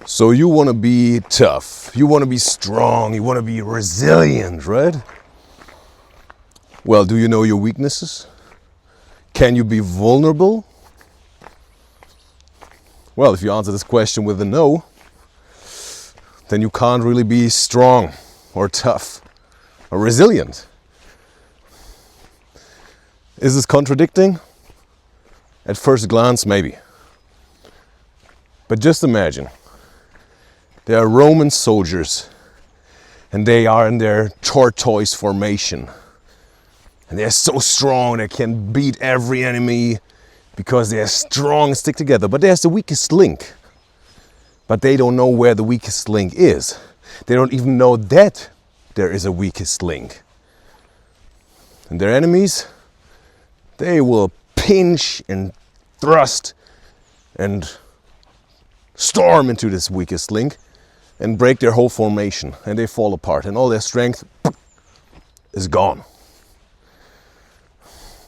So you want to be tough, you want to be strong, you want to be resilient, right? Well, do you know your weaknesses? Can you be vulnerable? Well, if you answer this question with a no, then you can't really be strong or tough or resilient. Is this contradicting? At first glance, maybe. But just imagine, there are Roman soldiers and they are in their tortoise formation. And they're so strong, they can beat every enemy because they're strong and stick together. But there's the weakest link. But they don't know where the weakest link is. They don't even know that there is a weakest link. And their enemies, they will pinch and thrust and storm into this weakest link and break their whole formation. And they fall apart and all their strength is gone.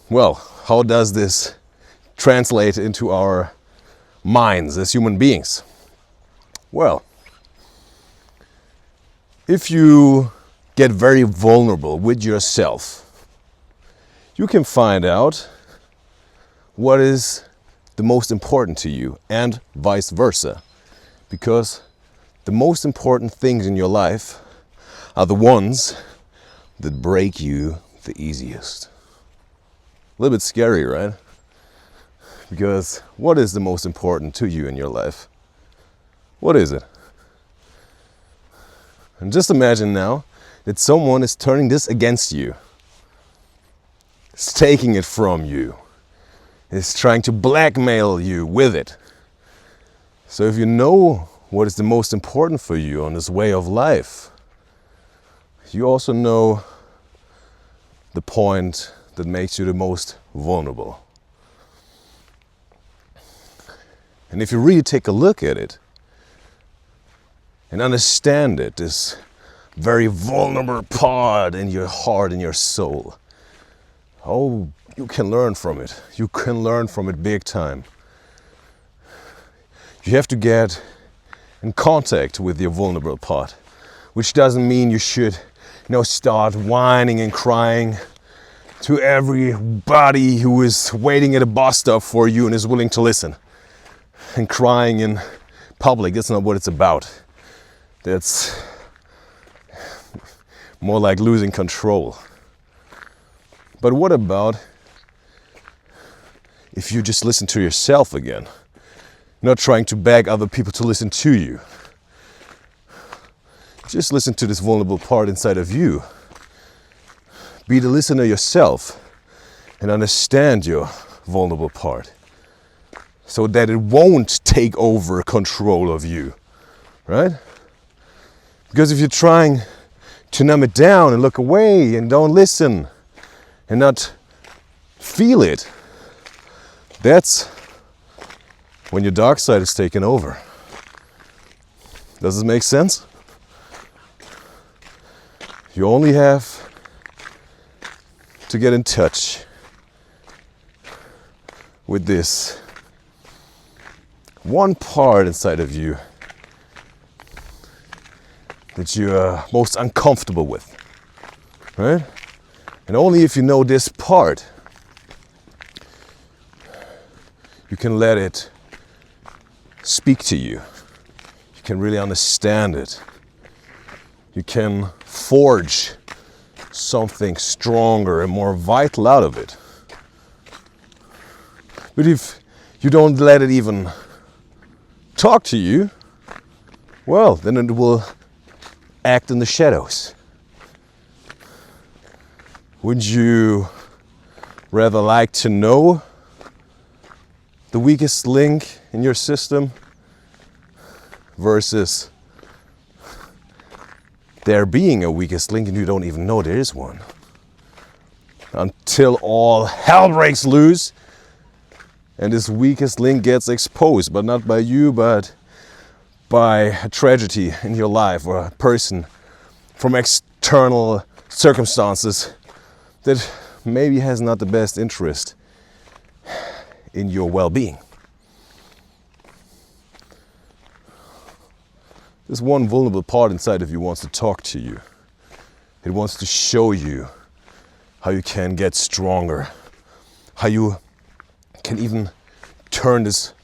Well, how does this translate into our minds as human beings? Well, if you get very vulnerable with yourself, you can find out what is the most important to you and vice versa. Because the most important things in your life are the ones that break you the easiest. A little bit scary, right? Because what is the most important to you in your life? What is it? And just imagine now that someone is turning this against you. It's taking it from you. It's trying to blackmail you with it. So if you know what is the most important for you on this way of life, you also know the point that makes you the most vulnerable. And if you really take a look at it and understand it, this very vulnerable part in your heart and your soul, oh, you can learn from it. You can learn from it big time. You have to get in contact with your vulnerable part, which doesn't mean you should, start whining and crying to everybody who is waiting at a bus stop for you and is willing to listen. And crying in public, that's not what it's about. That's more like losing control. But what about if you just listen to yourself again? Not trying to beg other people to listen to you. Just listen to this vulnerable part inside of you. Be the listener yourself and understand your vulnerable part so that it won't take over control of you, right? Because if you're trying to numb it down and look away and don't listen and not feel it, that's when your dark side is taken over. Does this make sense? You only have to get in touch with this one part inside of you that you're most uncomfortable with, right? And only if you know this part, you can let it speak to you. You can really understand it. You can forge something stronger and more vital out of it. But if you don't let it even talk to you, well, then it will act in the shadows. Would you rather like to know the weakest link in your system versus there being a weakest link and you don't even know there is one? Until all hell breaks loose and this weakest link gets exposed, but not by you, but by a tragedy in your life or a person from external circumstances that maybe has not the best interest in your well-being. this one vulnerable part inside of you wants to talk to you. It wants to show you how you can get stronger, how you can even turn this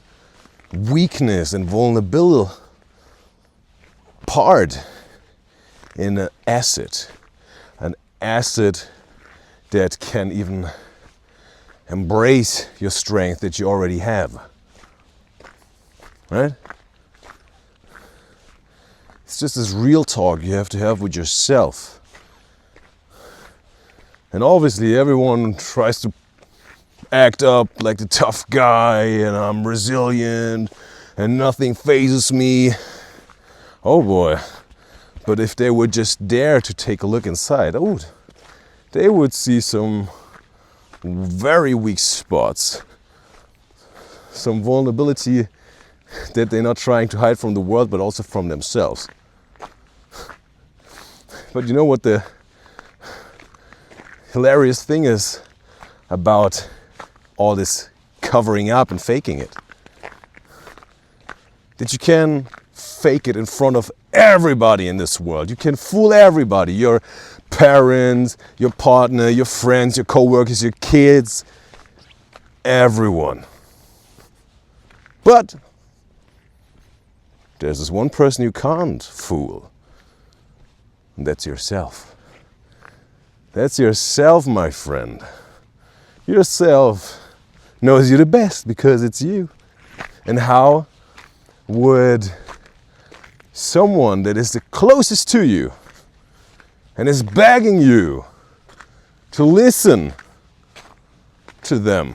weakness and vulnerable part in an asset that can even embrace your strength that you already have. Right? It's just this real talk you have to have with yourself. And obviously everyone tries to act up like the tough guy and I'm resilient and nothing phases me. Oh boy. But if they would just dare to take a look inside, oh, they would see some very weak spots, some vulnerability that they're not trying to hide from the world, but also from themselves. But you know what the hilarious thing is about all this covering up and faking it? That you can fake it in front of everybody in this world. You can fool everybody. Your parents, your partner, your friends, your co-workers, your kids, everyone. But there's this one person you can't fool, and that's yourself. That's yourself, my friend. Yourself knows you the best because it's you. And how would someone that is the closest to you and is begging you to listen to them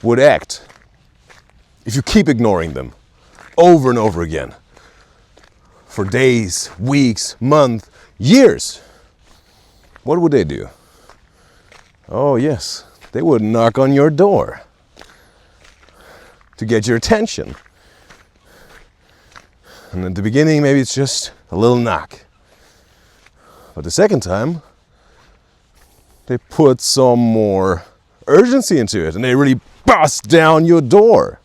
would act if you keep ignoring them over and over again for days, weeks, months, years? What would they do? Oh yes, they would knock on your door to get your attention. And at the beginning, maybe it's just a little knock. But the second time, they put some more urgency into it and they really bust down your door.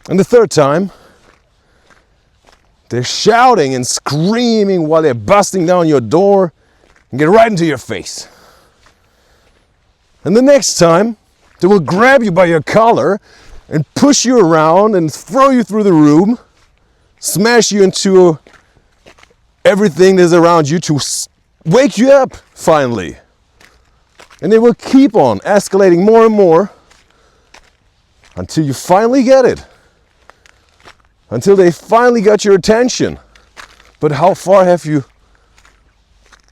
And the third time, they're shouting and screaming while they're busting down your door and get right into your face. And the next time, they will grab you by your collar and push you around and throw you through the room, smash you into everything that's around you to wake you up finally. And they will keep on escalating more and more until you finally get it. Until they finally got your attention. But how far have you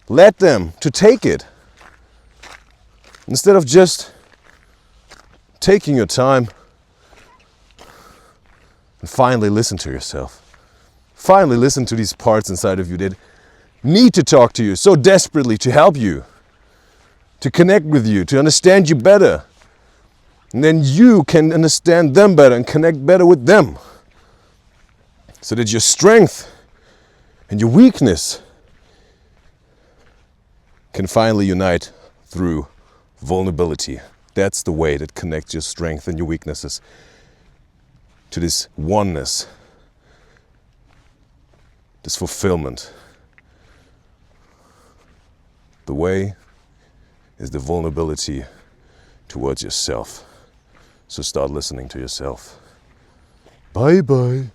let them to take it? Instead of just taking your time and finally listen to yourself. Finally listen to these parts inside of you that need to talk to you so desperately to help you, to connect with you, to understand you better. And then you can understand them better and connect better with them. So that your strength and your weakness can finally unite through vulnerability. That's the way that connects your strength and your weaknesses to this oneness, this fulfillment. The way is the vulnerability towards yourself. So start listening to yourself. Bye bye.